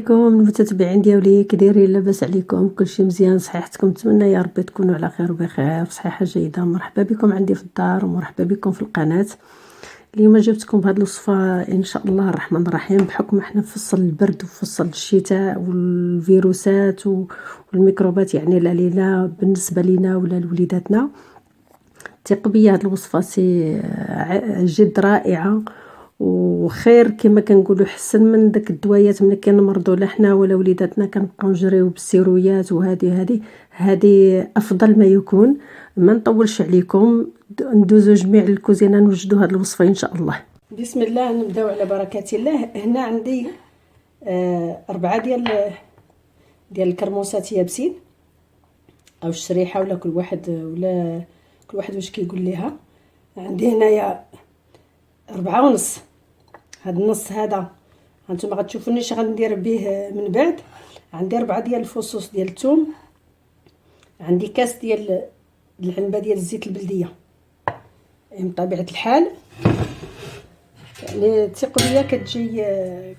عليكم المتتبعين ديالي، كي دايرين؟ لاباس عليكم؟ كلشي مزيان؟ صحيحتكم؟ نتمنى يا ربي تكونوا على خير وبخير بصحه جيده. مرحبا بكم عندي في الدار ومرحبا بكم في القناه. اليوم جبتكم بهذه الوصفه ان شاء الله الرحمن الرحيم، بحكم احنا في فصل البرد وفي فصل الشتاء والفيروسات والميكروبات، يعني لا لينا بالنسبه لينا ولا لوليداتنا. ثقوا بيا، هذه الوصفه سي جد رائعه وخير كما كنقولوا، حسن من داك الدويات ملي كنمرضوا لا حنا ولا وليداتنا كنبقاو نجريو بالسيرويات. وهذه افضل ما يكون. ما نطولش عليكم، ندوزو جميع الكوزينه نوجدوا هذه الوصفه ان شاء الله. بسم الله، نبداو على بركه الله. هنا عندي 4 ديال الكرموسات يابسين او الشريحه، ولا كل واحد واش كيقول ليها. عندي هنايا 4.5. هاد النص هذا هانتوما غتشوفوني اش غندير به من بعد. عندي 4 ديال الفصوص ديال الثوم، عندي كاس ديال العنبه ديال الزيت البلديه من طبيعه الحال، يعني ثقوا بيا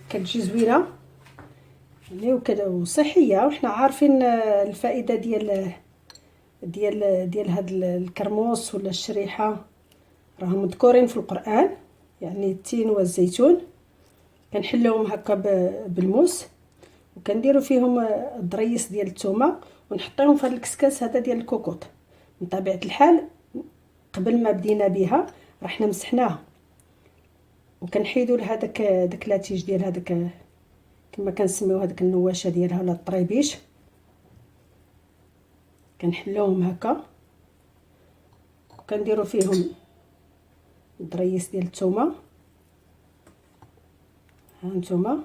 كتجي زوينه يعني وصحيه، وحنا عارفين الفائده ديال هاد الكرموس ولا الشريحه، راهم مذكورين في القران. يعني التين والزيتون كنحلوهم هكا بالموس، وكنديروا فيهم الضريس ديال الثومه، ونحطيهم في هذا الكسكاس هذا ديال الكوكوط. من طبيعه الحال قبل ما بدينا بها رحنا مسحناها، وكنحيدوا لها داك لاتيج ديال هذاك كما كنسميو هذاك النواشه ديالها ولا الطريبيش. كنحلوهم هكا وكنديروا فيهم الضريس ديال الثومه. ها نتوما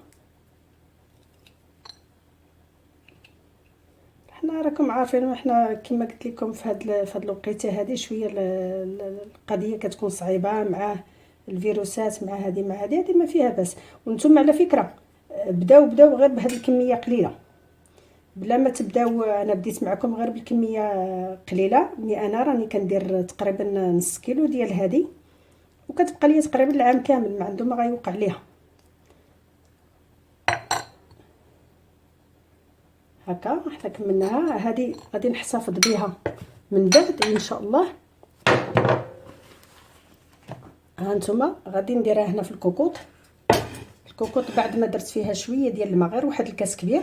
حنا راكم عارفين، حنا كما قلت لكم في هاد الوقيته هذه شويه القضيه كتكون صعيبه مع الفيروسات، مع هذه ما فيها بس. وانتم على فكره بداو غير بهذه الكميه قليله، بلا ما تبداو. انا بديت معكم غير بالكميه قليله، ملي انا راني كندير تقريبا نص كيلو ديال هذه، وكتبقى لي تقريبا العام كامل ما عنده ما غيوقع ليها. هكا حتى كملناها. هذه غادي نحتفظ بها من بعد ان شاء الله. ها نتوما غادي نديرها هنا في الكوكوط بعد ما درت فيها شويه ديال الماء، غير واحد الكاس كبير،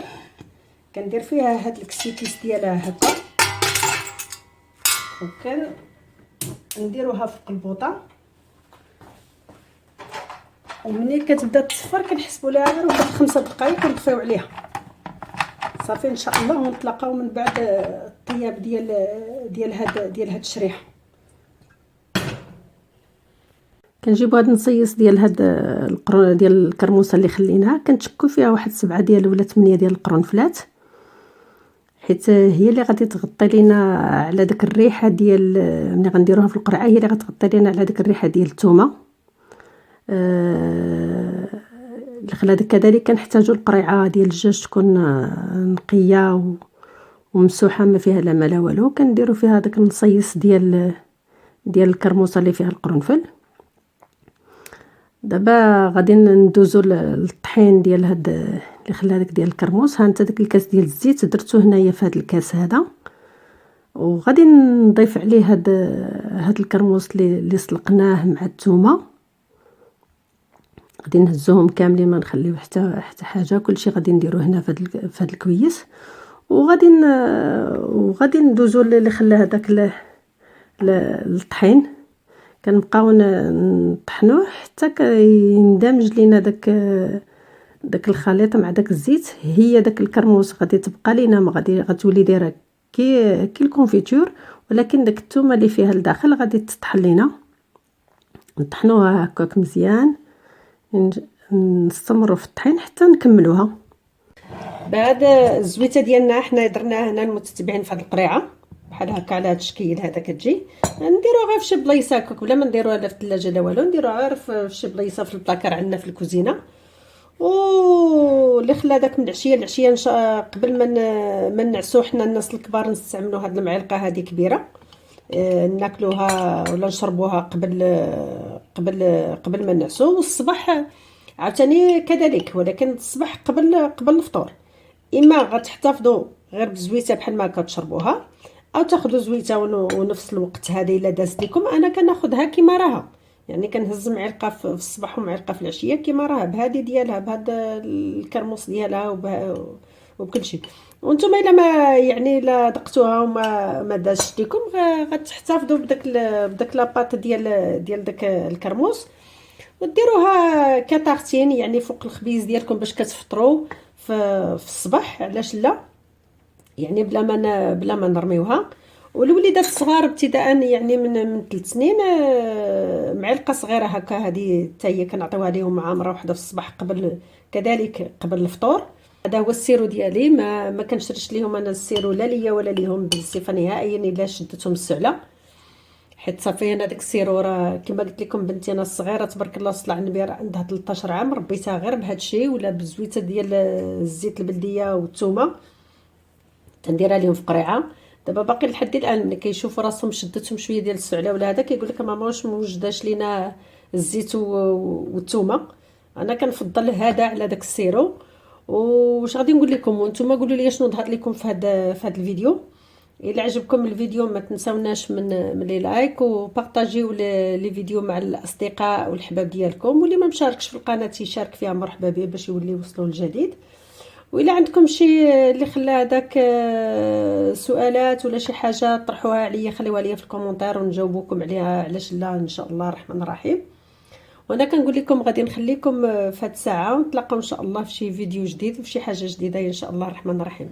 كندير فيها هاد الكسيكيس ديالها هكا، وكان نديروها في القلبوطه. ومني كتبدا تصفر كنحسبوا لها غير واحد 5 دقائق كنطفيو عليها صافي ان شاء الله. ونتلاقاو من بعد الطياب ديال هاد الشريحه. كنجيبو هاد النصيص ديال هاد القرون ديال الكرموسه اللي خليناها، كنتشكو فيها واحد 7 ديال ولا 8 ديال القرنفلات، حيت هي اللي غادي تغطي لينا على داك الريحه ديال ملي غنديروها في القرعه، هي اللي غتغطي لينا على داك الريحه ديال الثومه. كذلك كنحتاجوا القريعه ديال الدجاج تكون نقيه ومسوحه ما فيها لا ما لا والو. كنديروا فيها داك النصيص ديال الكرموسه اللي فيها القرنفل. دابا غادي ندوزو للطحين ديال هاد اللي خلى داك ديال الكرموس. ها انت داك الكاس ديال الزيت درتو هنايا في هاد الكاس هذا، وغادي نضيف عليه هاد الكرموس اللي سلقناه مع الثومه. غادي نهزوهم كاملين، ما نخليو حتى حاجه، كلشي غادي نديروه هنا في هاد الكويس. وغادي ندوزو اللي خلى هذاك الطحين، كنبقاو نطحنوه حتى يندمج لينا داك الخليط مع داك الزيت. هي داك الكرموس غادي تبقى لينا، ما غتولي دايره كي الكونفيتور، ولكن داك الثومه اللي فيها لداخل غادي تطحن لينا. نطحنوها هكاك مزيان، نستمروا في الطحين حتى نكملوها. بعد الزويته ديالنا حنا درناها هنا المتتبعين في هذه القريعه بحال هكا على هذا الشكل هذا، كتجي نديروها غير في شي بلايصه هكاك، بلا ما نديروها لا في الثلاجه لا والو، نديروها غير في شي بلايصه في البلاكار عندنا في الكوزينه. واللي خلى داك من العشيه قبل ما نعسو حنا الناس الكبار نستعملوا هاد المعلقه هذه كبيره، ناكلوها ولا نشربوها قبل ما نعسو. والصباح عاوتاني كذلك، ولكن الصباح قبل الفطور. اما غتحتفظوا غير بزويته بحال ما كتشربوها، او تاخذوا زويته ونفس الوقت هذه الا دازت لكم. انا كناخذها كيما راها، يعني كنهز معلقه في الصباح ومعلقه في العشيه كيما راها، بهذه ديالها، بهذا الكرموس ديالها وبكل شيء. وانتم الا ما يعني الا دقتوها وما ما دازش لكم، غتحتفظوا بداك لاباط ديال داك الكرموس، وديروها كطاختين يعني فوق الخبيز ديالكم باش كتفطروا في الصباح. علاش لا؟ يعني بلا ما نرميوها. والوليدات الصغار ابتداء يعني من 3 سنين، معلقه صغيره هكا، هذه حتى هي كنعطيوها لهم مع مره واحده في الصباح كذلك قبل الفطور. هذا هو السيرو ديالي. ما كنشريش ليهم انا السيرو لا ليا ولا ليهم بصفه نهائيا الا شدتهم السعله، حيت صافي انا داك السيرو راه كما قلت لكم بنتي انا الصغيره تبارك الله صلى على النبي راه عندها 13 عام، ربيتها غير بهذا الشيء ولا بالزويته ديال الزيت البلديه والثومه، تنديرها لهم في قريعه. دابا باقي لحد الان ملي كيشوفوا راسهم شدتهم شويه ديال السعله ولا هذا كيقول لك ماما واش موجداش لينا الزيت والثومه. انا كنفضل هذا على داك السيرو. واش غادي نقول لكم وانتم قولوا لي شنو ظهر لكم في هذا الفيديو. الى عجبكم الفيديو ما تنساوناش من لي لايك وبارطاجيو لي فيديو مع الاصدقاء والحباب ديالكم، واللي ما مشاركش في القناه يشارك فيها مرحبا به باش يولي يوصلوا الجديد. وإلا عندكم شي اللي خلى هذاك سؤالات ولا شي حاجه طرحوها عليا، خليوها لي في الكومونتير ونجاوبكم عليها، علاش لا ان شاء الله الرحمن الرحيم. وانا كنقول لكم غادي نخليكم في هاد الساعه، ونتلاقاو ان شاء الله في شي فيديو جديد وفي شي حاجه جديده ان شاء الله الرحمن الرحيم.